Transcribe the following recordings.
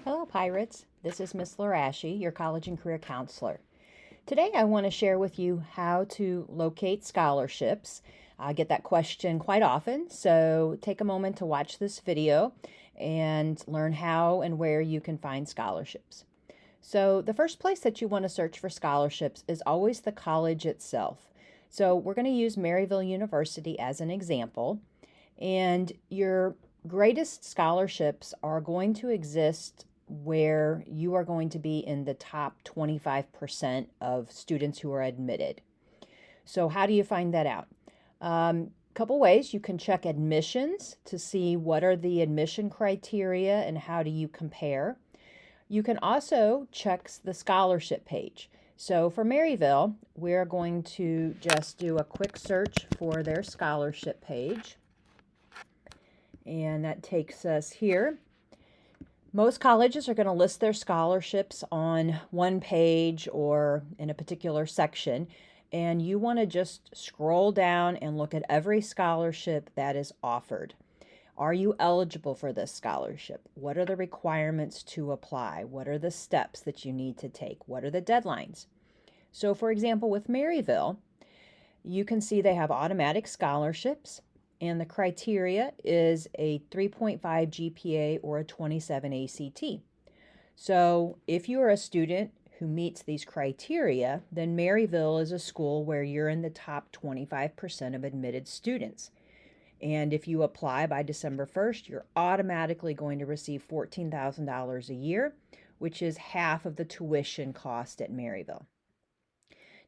Hello, Pirates. This is Miss Larashi, your college and career counselor. Today, I want to share with you how to locate scholarships. I get that question quite often, so take a moment to watch this video and learn how and where you can find scholarships. So, the first place that you want to search for scholarships is always the college itself. So, we're going to use Maryville University as an example, and your greatest scholarships are going to exist where you are going to be in the top 25% of students who are admitted. So, how do you find that out? Couple ways. You can check admissions to see what are the admission criteria and how do you compare. You can also check the scholarship page. So for Maryville, we're going to just do a quick search for their scholarship page. And that takes us here. Most colleges are going to list their scholarships on one page or in a particular section, and you want to just scroll down and look at every scholarship that is offered. Are you eligible for this scholarship? What are the requirements to apply? What are the steps that you need to take? What are the deadlines? So, for example, with Maryville, you can see they have automatic scholarships, and the criteria is a 3.5 GPA or a 27 ACT. So if you are a student who meets these criteria, then Maryville is a school where you're in the top 25% of admitted students. And if you apply by December 1st, you're automatically going to receive $14,000 a year, which is half of the tuition cost at Maryville.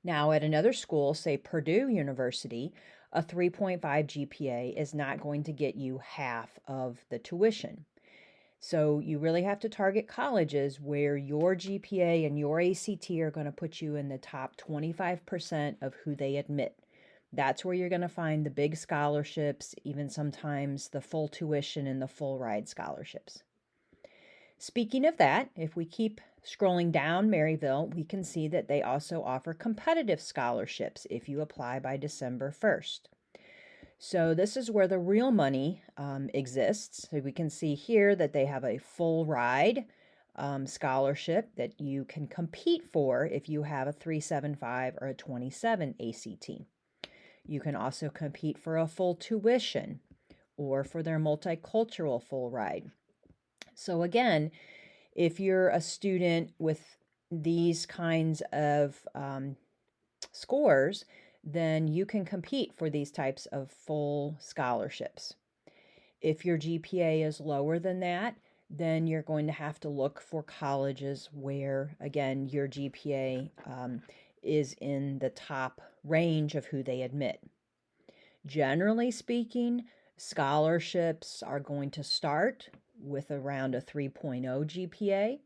Now, at another school, say Purdue University, a 3.5 GPA is not going to get you half of the tuition. So you really have to target colleges where your GPA and your ACT are going to put you in the top 25% of who they admit. That's where you're going to find the big scholarships, even sometimes the full tuition and the full ride scholarships. Speaking of that, if we keep scrolling down Maryville, we can see that they also offer competitive scholarships if you apply by December 1st. So this is where the real money exists. So we can see here that they have a full ride scholarship that you can compete for if you have a 375 or a 27 ACT. You can also compete for a full tuition or for their multicultural full ride. So again, if you're a student with these kinds of scores, then you can compete for these types of full scholarships. If your GPA is lower than that, then you're going to have to look for colleges where, again, your GPA is in the top range of who they admit. Generally speaking, scholarships are going to start with around a 3.0 GPA.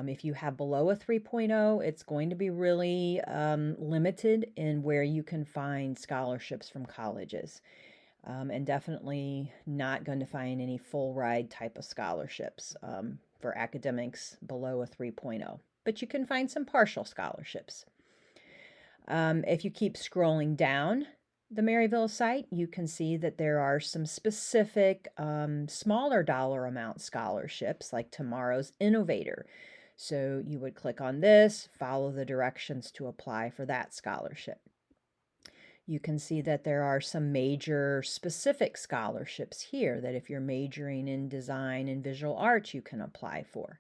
If you have below a 3.0, it's going to be really limited in where you can find scholarships from colleges. And definitely not going to find any full ride type of scholarships for academics below a 3.0. But you can find some partial scholarships. If you keep scrolling down the Maryville site, you can see that there are some specific smaller dollar amount scholarships like Tomorrow's Innovator. So you would click on this, follow the directions to apply for that scholarship. You can see that there are some major specific scholarships here that if you're majoring in design and visual arts, you can apply for.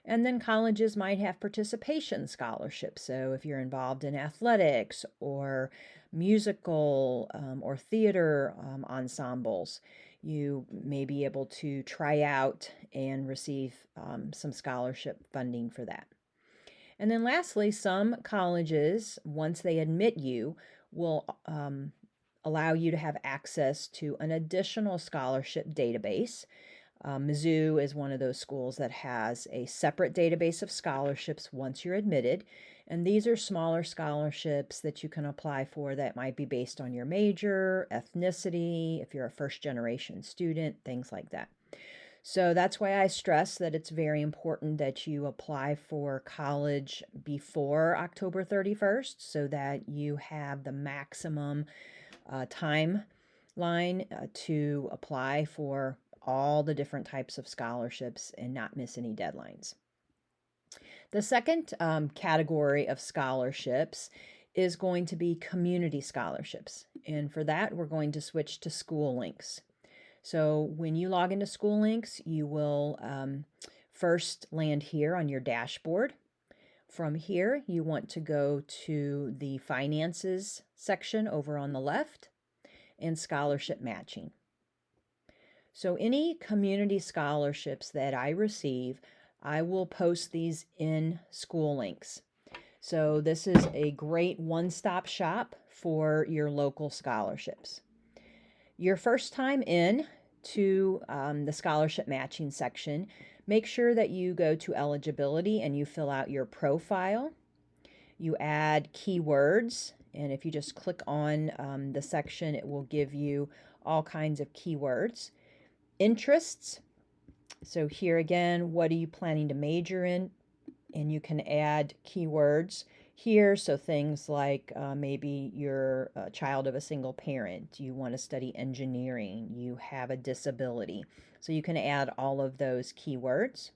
And then colleges might have participation scholarships. So if you're involved in athletics or musical or theater ensembles, you may be able to try out and receive some scholarship funding for that. And then lastly, some colleges, once they admit you, will allow you to have access to an additional scholarship database. Mizzou is one of those schools that has a separate database of scholarships once you're admitted. And these are smaller scholarships that you can apply for that might be based on your major, ethnicity, if you're a first-generation student, things like that. So that's why I stress that it's very important that you apply for college before October 31st so that you have the maximum timeline to apply for all the different types of scholarships and not miss any deadlines. The second category of scholarships is going to be community scholarships. And for that, we're going to switch to School Links. So when you log into School Links, you will first land here on your dashboard. From here, you want to go to the Finances section over on the left and Scholarship Matching. So any community scholarships that I receive, I will post these in School Links. So this is a great one-stop shop for your local scholarships. Your first time in to the scholarship matching section, make sure that you go to eligibility and you fill out your profile. You add keywords, and if you just click on the section, it will give you all kinds of keywords. Interests. So here again, what are you planning to major in? And you can add keywords here. So things like maybe you're a child of a single parent, you want to study engineering, you have a disability. So you can add all of those keywords.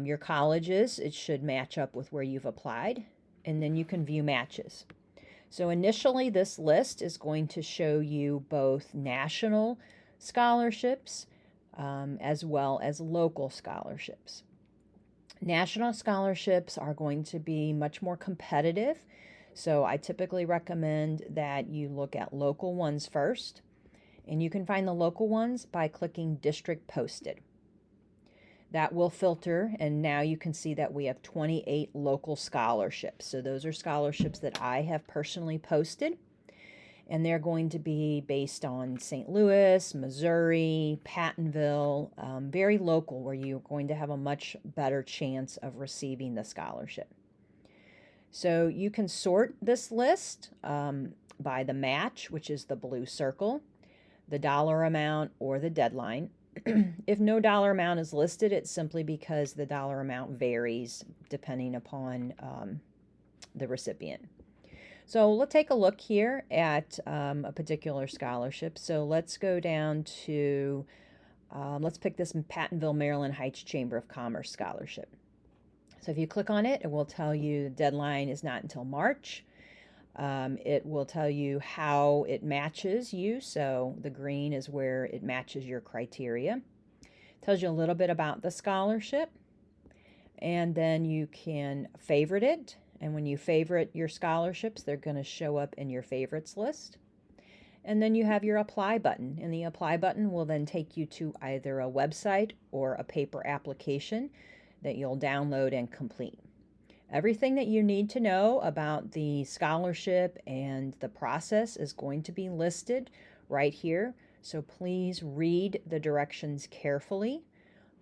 Your colleges, it should match up with where you've applied. And then you can view matches. So initially, this list is going to show you both national scholarships as well as local scholarships. National scholarships are going to be much more competitive, so I typically recommend that you look at local ones first, and you can find the local ones by clicking District Posted. That will filter, and now you can see that we have 28 local scholarships. So those are scholarships that I have personally posted, and they're going to be based on St. Louis, Missouri, Pattonville, very local, where you're going to have a much better chance of receiving the scholarship. So you can sort this list by the match, which is the blue circle, the dollar amount, or the deadline. If no dollar amount is listed, it's simply because the dollar amount varies depending upon the recipient. So let's take a look here at a particular scholarship. So let's go down to, let's pick this Pattonville, Maryland Heights Chamber of Commerce scholarship. So if you click on it, it will tell you the deadline is not until March. It will tell you how it matches you. So the green is where it matches your criteria. It tells you a little bit about the scholarship. And then you can favorite it. And when you favorite your scholarships, they're going to show up in your favorites list. And then you have your apply button. And the apply button will then take you to either a website or a paper application that you'll download and complete. Everything that you need to know about the scholarship and the process is going to be listed right here. So please read the directions carefully.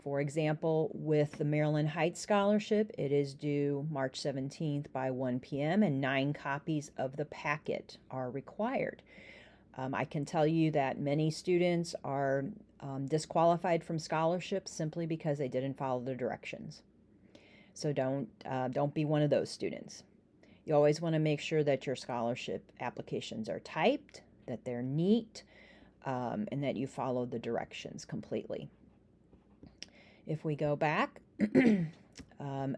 For example, with the Maryland Heights Scholarship, it is due March 17th by 1 p.m. and 9 copies of the packet are required. I can tell you that many students are disqualified from scholarships simply because they didn't follow the directions. So don't be one of those students. You always want to make sure that your scholarship applications are typed, that they're neat, and that you follow the directions completely. If we go back,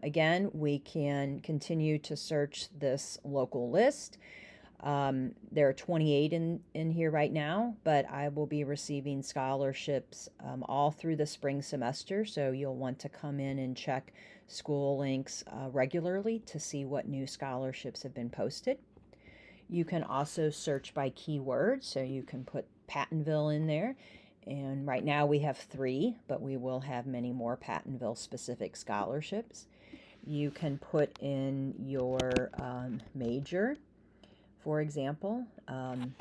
again, we can continue to search this local list. There are 28 in here right now, but I will be receiving scholarships all through the spring semester, so you'll want to come in and check School Links regularly to see what new scholarships have been posted. You can also search by keywords, so you can put Pattonville in there. And right now we have 3, but we will have many more Pattonville specific scholarships. You can put in your major, for example,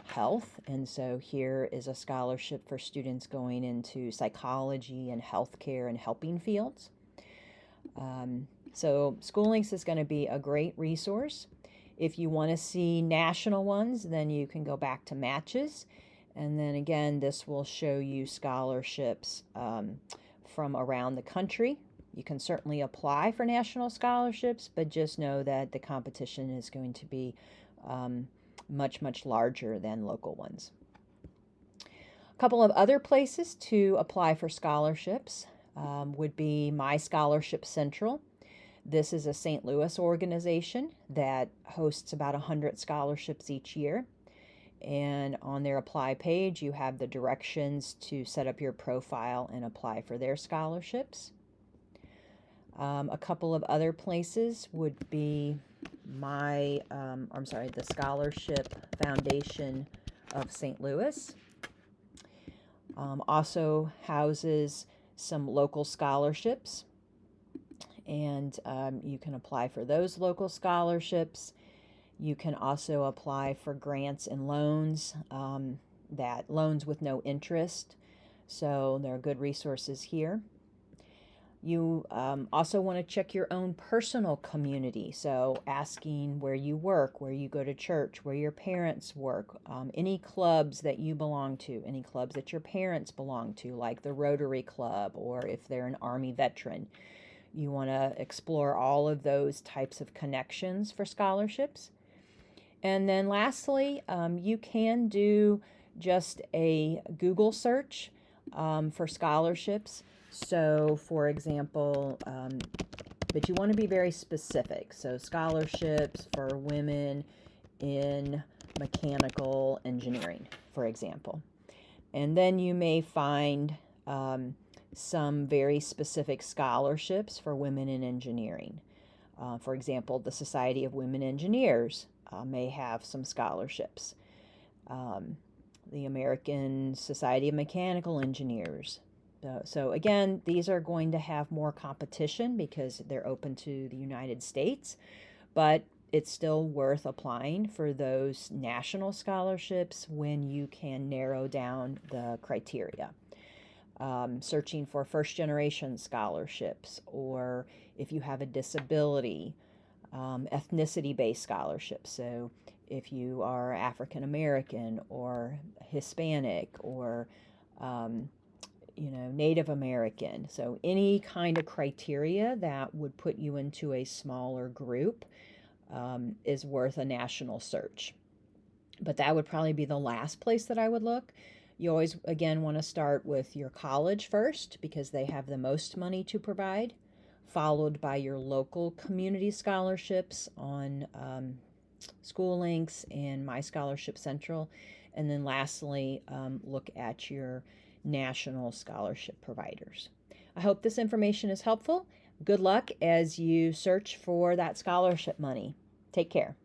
health. And so here is a scholarship for students going into psychology and healthcare and helping fields. So School Links is going to be a great resource. If you want to see national ones, then you can go back to matches. And then again, this will show you scholarships from around the country. You can certainly apply for national scholarships, but just know that the competition is going to be much, much larger than local ones. A couple of other places to apply for scholarships would be My Scholarship Central. This is a St. Louis organization that hosts about 100 scholarships each year. And on their apply page, you have the directions to set up your profile and apply for their scholarships. A couple of other places would be the Scholarship Foundation of St. Louis. Also houses some local scholarships, and you can apply for those local scholarships. You can also apply for grants and loans, loans with no interest. So there are good resources here. You also want to check your own personal community. So asking where you work, where you go to church, where your parents work, any clubs that you belong to, any clubs that your parents belong to, like the Rotary Club, or if they're an Army veteran. You want to explore all of those types of connections for scholarships. And then lastly, you can do just a Google search for scholarships. So, for example, but you want to be very specific. So, scholarships for women in mechanical engineering, for example. And then you may find some very specific scholarships for women in engineering. For example, the Society of Women Engineers may have some scholarships. The American Society of Mechanical Engineers. So again, these are going to have more competition because they're open to the United States, but it's still worth applying for those national scholarships when you can narrow down the criteria. Searching for first-generation scholarships, or if you have a disability, ethnicity-based scholarships. So if you are African American or Hispanic or Native American. So any kind of criteria that would put you into a smaller group is worth a national search. But that would probably be the last place that I would look. You always, again, want to start with your college first because they have the most money to provide, followed by your local community scholarships on School Links and My Scholarship Central. And then lastly, look at your national scholarship providers. I hope this information is helpful. Good luck as you search for that scholarship money. Take care.